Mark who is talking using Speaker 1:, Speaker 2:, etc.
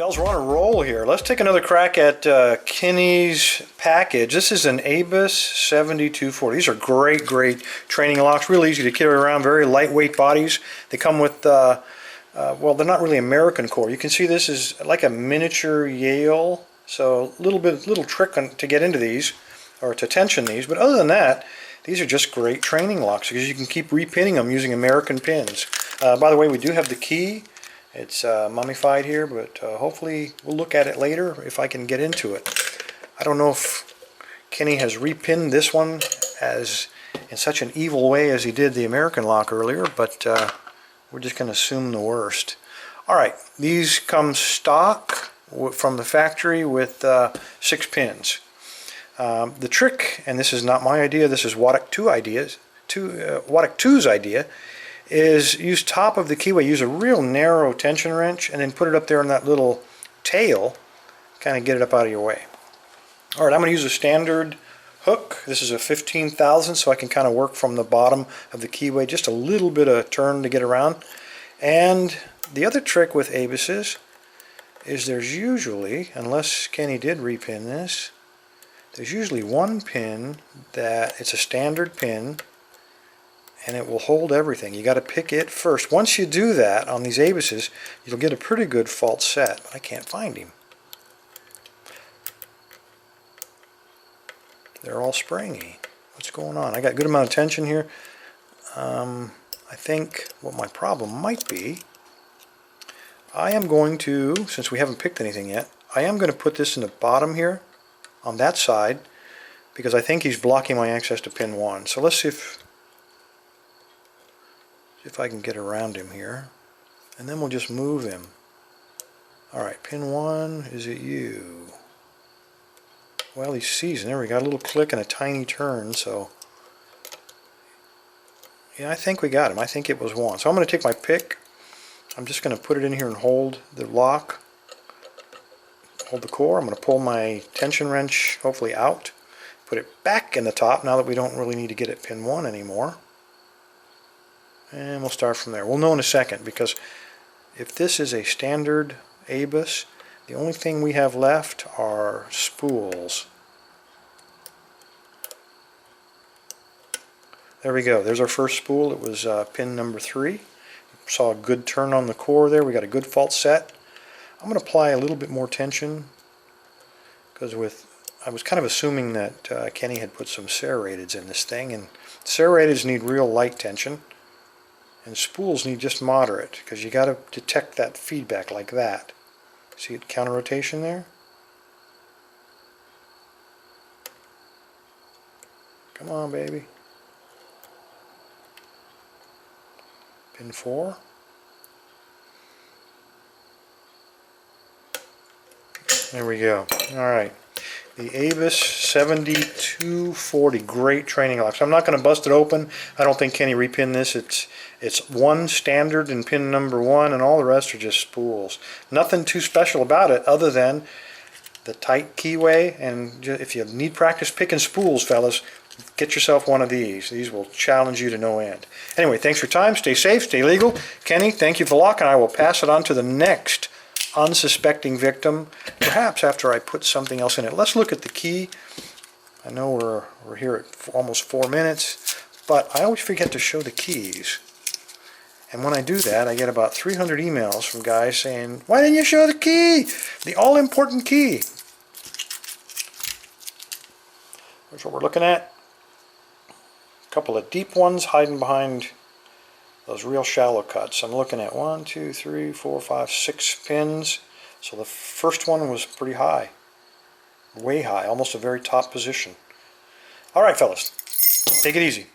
Speaker 1: Fellas, we're on a roll here. Let's take another crack at Kenny's package. This is an ABUS 7240. These are great training locks. Real easy to carry around. Very lightweight bodies. They come with, well, they're not really American core. You can see this is like a miniature Yale. So little trick to get into these, or to tension these. But other than that, these are just great training locks because you can keep repinning them using American pins. By the way, we do have the key. It's mummified here, but hopefully we'll look at it later if I can get into it. I don't know if Kenny has repinned this one as in such an evil way as he did the American lock earlier, but we're just going to assume the worst. Alright, these come stock from the factory with 6 pins. The trick, and this is not my idea, this is Waddick 2's idea, is use top of the keyway, use a real narrow tension wrench, and then put it up there in that little tail, kind of get it up out of your way. Alright, I'm going to use a standard hook. This is a 15,000, so I can kind of work from the bottom of the keyway, just a little bit of turn to get around. And the other trick with ABUSes is there's usually, unless Kenny did repin this, there's usually one pin that it's a standard pin, and it will hold everything. You got to pick it first. Once you do that on these ABUSes, you'll get a pretty good fault set. But I can't find him. They're all springy. What's going on? I got a good amount of tension here. I think what my problem might be, I am going to, since we haven't picked anything yet, I am going to put this in the bottom here on that side because I think he's blocking my access to pin 1. So let's see if I can get around him here, and then we'll just move him. Alright, pin 1, is it you? Well, he's seasoned. There we got a little click and a tiny turn, so yeah, I think we got him. I think it was 1. So I'm going to take my pick. I'm just going to put it in here and hold the lock, hold the core. I'm going to pull my tension wrench hopefully out, put it back in the top now that we don't really need to get at pin 1 anymore. And we'll start from there. We'll know in a second, because if this is a standard ABUS, the only thing we have left are spools. There we go. There's our first spool. It was pin number 3. Saw a good turn on the core there. We got a good fault set. I'm going to apply a little bit more tension because I was kind of assuming that Kenny had put some serrateds in this thing, and serrateds need real light tension. And spools need just moderate, because you got to detect that feedback like that. See it, counter rotation there? Come on, baby. Pin 4. There we go. Alright. The ABUS 7240, great training locks. I'm not going to bust it open. I don't think Kenny repinned this. It's one standard in pin number 1, and all the rest are just spools. Nothing too special about it other than the tight keyway, and if you need practice picking spools, fellas, get yourself one of these. These will challenge you to no end. Anyway, thanks for your time. Stay safe, stay legal. Kenny, thank you for the lock, and I will pass it on to the next unsuspecting victim, perhaps after I put something else in it. Let's look at the key. I know we're here at almost 4 minutes, but I always forget to show the keys. And when I do that, I get about 300 emails from guys saying, "Why didn't you show the key? The all-important key." Here's what we're looking at. A couple of deep ones hiding behind those real shallow cuts. I'm looking at 1, 2, 3, 4, 5, 6 pins. So the first one was pretty high. Way high, almost a very top position. Alright, fellas, take it easy.